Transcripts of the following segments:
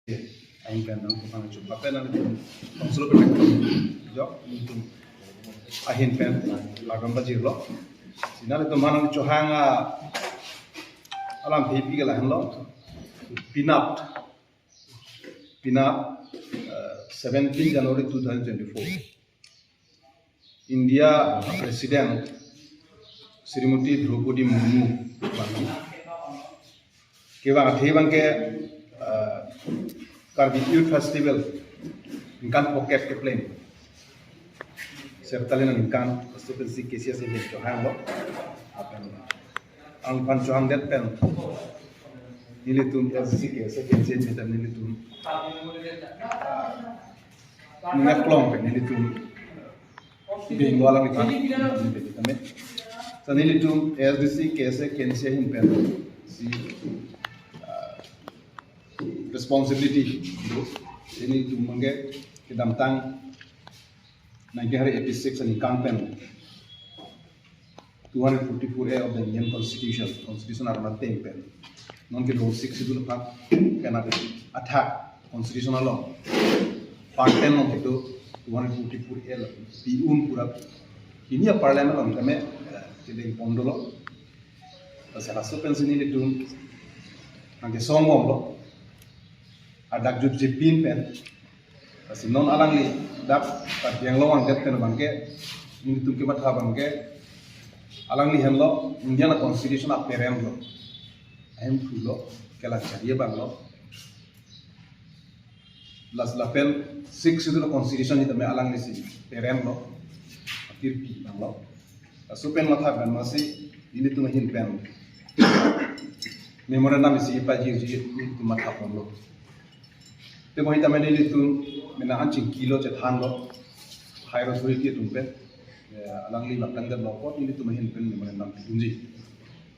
Aing kan nang kupang cup apa nang konsolo perfect jo itu ahin pen lagam bajir lo sinale to manang chohanga alam hepi gala hanlo pinap 17 January 2024 India President Srimati Draupadi Murmu kewa pherangke Karbi Youth Festival inkan pocket ke plane serta lena inkan constituency KCS ini Johan lo apa ang pancuan det pen nilitum ASDC KCS ini dan nilitum ningaklong pen nilitum bingwala ni kan nilitum so nilitum ASDC KCS ini pen si responsibility ini tu mangge kedam tang nanti hari 86 ani campaign 244A of the Indian Constitution arma tempen non ke law 6 itu lepas kena attack constitutional law part 10 non itu 244A piun pura ini ya parliament on kami jadi pondolo pasal asal pensiun ini tu nanti songom lo adak jut jipin pen kasi non alang li dak pat yang lo ang det pen bangke ini tu kemat ha bangke alang li henlo Indian constitution a perem lo em fulo kala charia bang lo las la pen 6 itu constitution itu me alang li si perem lo akhir pi bang lo asu pen matha ban masih ini tu mahin pen memorandum isi pa ji itu matha pon lo Temo hita mene itu mena ancing kilo cet hanlo hairo suri ki tumpe alang li lapang der lopo ini tu mahin pen mena nam tunji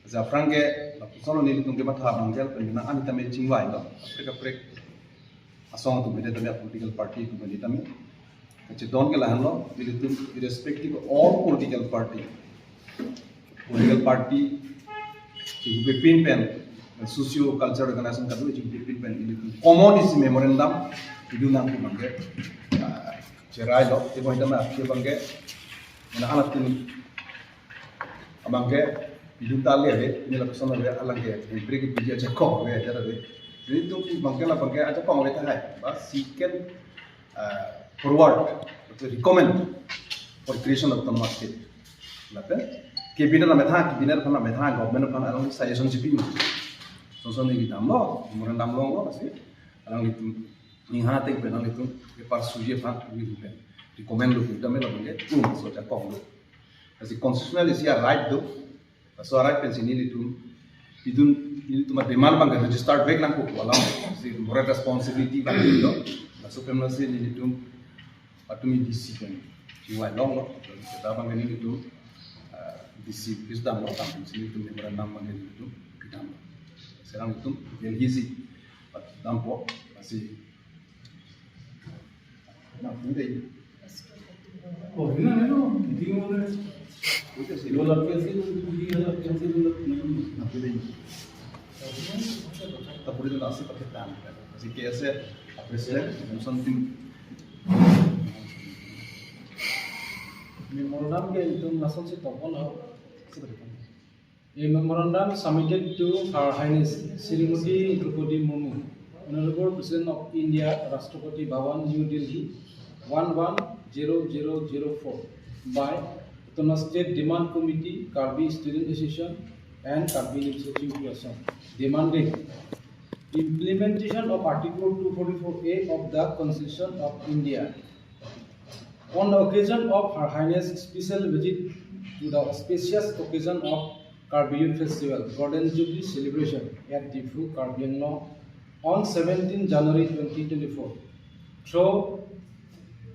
za pherangke lapusono ni tung ke matha bangkel pen mena anita me chingwai lo afrika prek asong tu mede tamya political party tu mede tamya che don ke lahan lo ini tu irrespective of all political party ki pin pen socio cultural organization kadu pin pen ini common is memorandum itu nang ku bangke cerai lo ibo ita ma ke bangke na anak tin abangke itu tali ade ini la persona le alangke break bija che ko we jara de ini tu bangke la bangke aja ko le hai bas seeken forward to recommend for creation of the market lapen ke bina na metha ke bina na metha government na along suggestion jipi Sosok ni kita lo, memorandum lo masih, alang itu ni hana tek penal itu, lepas suji fat itu pen, recommend lo kita mela bangke, so cakap lo, masih constitutional isi right do, so right pen sini itu mah demand bangke registered back nang kuku alam, masih moral responsibility bangke lo, so pen masih ini itu, atumi DC pen, jiwa long lo, kita bangke ini itu DC kisah lo tampil sini itu memorandum bangke itu kita lo. Serang itu yang gizi, dampo masih. Nak ini. Oh ini mana? Ini mana? Kita sih. Dua lapis itu, dua lapis itu. Nak ini. Tapi itu nasi pakai tangan. Masih kiasnya presiden, something. Memorandum ke itu langsung sih topon lah. A memorandum submitted to Her Highness Srimati Draupadi Murmu, Honorable President of India, Rashtrapati Bhavan, New Delhi, 110004 by Uttara State Demand Committee, Karbi Student Association, and Karbi Initiative Association, demanding implementation of Article 244A of the Constitution of India. On the occasion of Her Highness' special visit to the auspicious occasion of Karbi Youth Festival, Golden Jubilee celebration at Difu, Karbi Anglong on 17 January 2024 through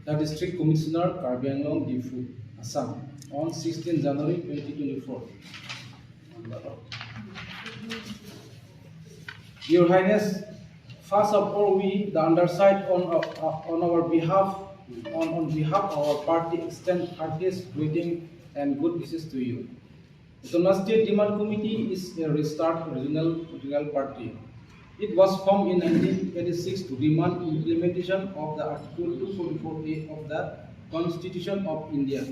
the District Commissioner, Karbi Anglong, Difu, Assam on 16 January 2024. Your Highness, first of all, we, the undersigned, on our behalf, on behalf of our party, extend heartiest greeting and good wishes to you. The Uttara State Demand Committee is a registered regional political party. It was formed in 1986 to demand implementation of the Article 244A of the Constitution of India.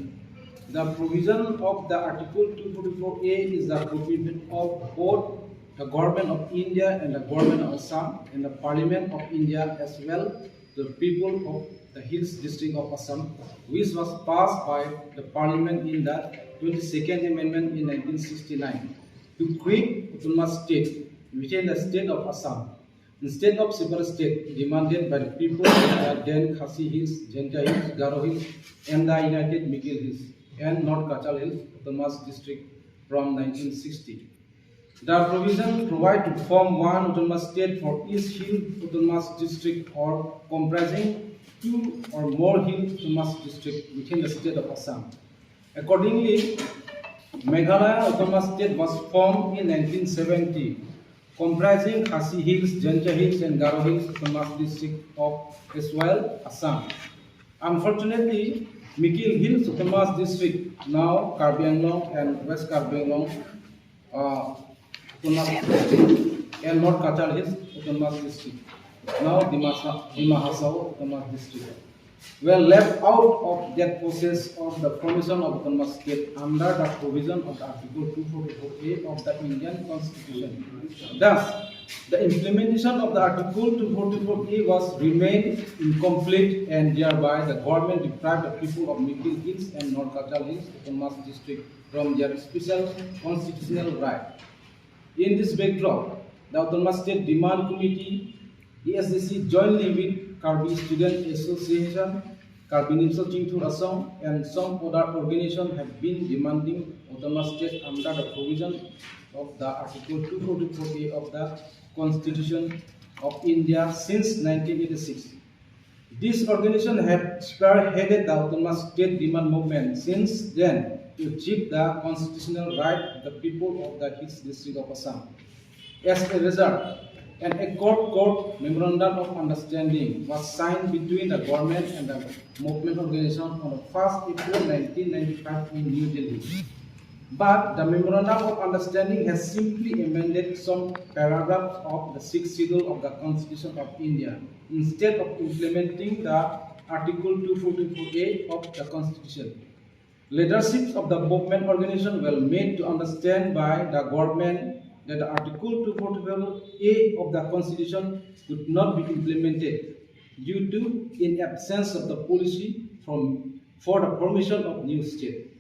The provision of the Article 244A is the provision of both the Government of India and the Government of Assam and the Parliament of India as well the people of the Hills District of Assam, which was passed by the Parliament in the 22nd Amendment in 1969 to create autonomous state within the state of Assam instead of separate state demanded by the people of the then Khasi Hills, Jenta Hills, Garo Hills, and the United Mikil Hills and North Kachal Hills Autonomous District from 1960. The provision provides to form one autonomous state for each hill autonomous district or comprising two or more hill autonomous districts within the state of Assam. Accordingly, Meghalaya Autonomous State was formed in 1970, comprising Khasi Hills, Jenta Hills, and Garo Hills Autonomous District of as well Assam. Unfortunately, Mikil Hills Autonomous District, now Karbi Anglong and West Karbi Anglong and North Kachal Hills Autonomous District, now Dima Hasao Autonomous District, were left out of that process of the formation of autonomous state under the provision of the Article 244A of the Indian Constitution. Thus, the implementation of the Article 244A was remained incomplete, and thereby the government deprived the people of Mikil Hills and North Kachal Hills Autonomous District from their special constitutional right. In this backdrop, the Autonomous State Demand Committee, ASDC, jointly with Karbi Student Association, Karbi Nimso Chingthur Assam, and some other organizations have been demanding autonomous state under the provision of the Article 244A of the Constitution of India since 1986. These organizations have spearheaded the autonomous state demand movement since then to achieve the constitutional right of the people of the Hills District of Assam. As a result, an Accord Memorandum of Understanding was signed between the government and the movement organization on the 1st April 1995 in New Delhi. But the Memorandum of Understanding has simply amended some paragraphs of the 6th schedule of the Constitution of India instead of implementing the Article 244A of the Constitution. Leaderships of the movement organization were made to understand by the government that the Article 244A of the Constitution could not be implemented due to in absence of the policy for the formation of new state.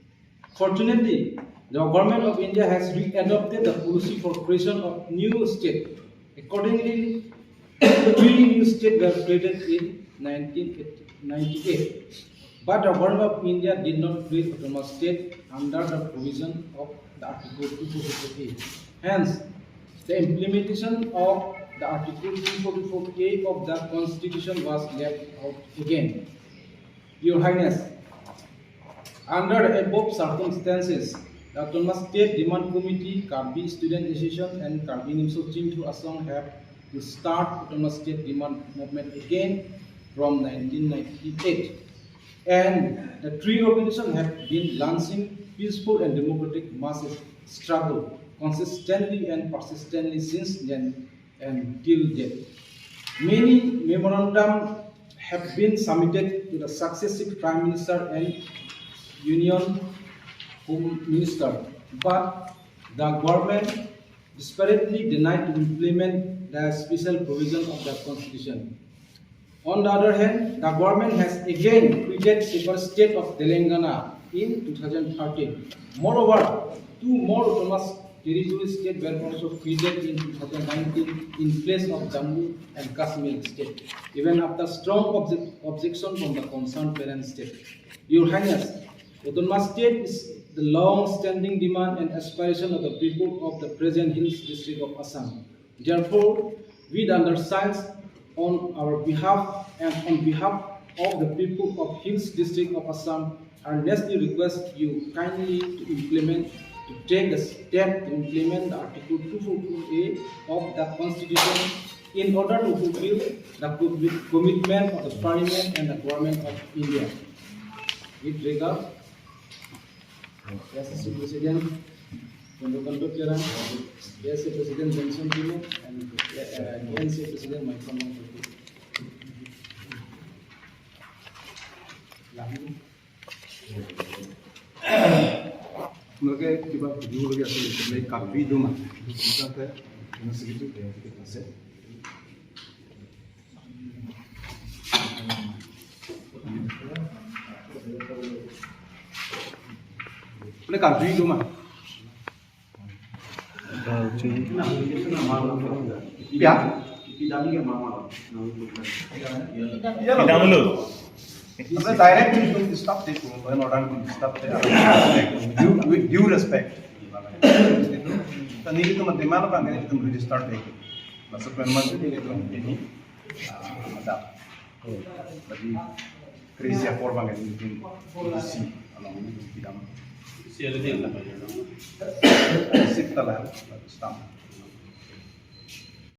Fortunately, the government of India has re-adopted the policy for creation of new state. Accordingly, 3 new states were created in 1998. But the government of India did not create autonomous state under the provision of the Article 244A. Hence, the implementation of the Article 244A of the Constitution was left out again. Your Highness, under the above circumstances, the Autonomous State Demand Committee, Karbi Student Association, and Karbi Nimso Chingthur Assam have to start autonomous state demand movement again from 1998. And the 3 organizations have been launching peaceful and democratic mass struggle consistently and persistently since then and till date. Many memorandums have been submitted to the successive Prime Minister and Union Home Minister, but the government desperately denied to implement the special provision of the Constitution. On the other hand, the government has again created separate state of Telangana in 2013. Moreover, 2 more autonomous territory states were also created in 2019 in place of Jammu and Kashmir state, even after strong objection from the concerned parent state. Your Highness, autonomous state is the long-standing demand and aspiration of the people of the present Hills District of Assam. Therefore, we the undersigned on our behalf and on behalf of the people of Hills District of Assam earnestly request you kindly to take a step to implement the Article 244A of the Constitution in order to fulfill the commitment of the Parliament and the Government of India. With regard, Mr. President, Conductor Kiran, ASA President Benson Timo, and ANC President Michael Montoki. Mereka tiba video lagi asal itu kapi itu mah, itu kan teh, segitu deh kita set. Ini kapi itu mah. Ya. Tidak dulu. Kita direct itu stop itu, bukan orang stop itu. With due respect. Tadi itu menteri mana bang? Kita beri start itu. Masuk memang itu ini ada. Jadi krisis apa bang ituisi, alam ini tidak. Sip telah, stop.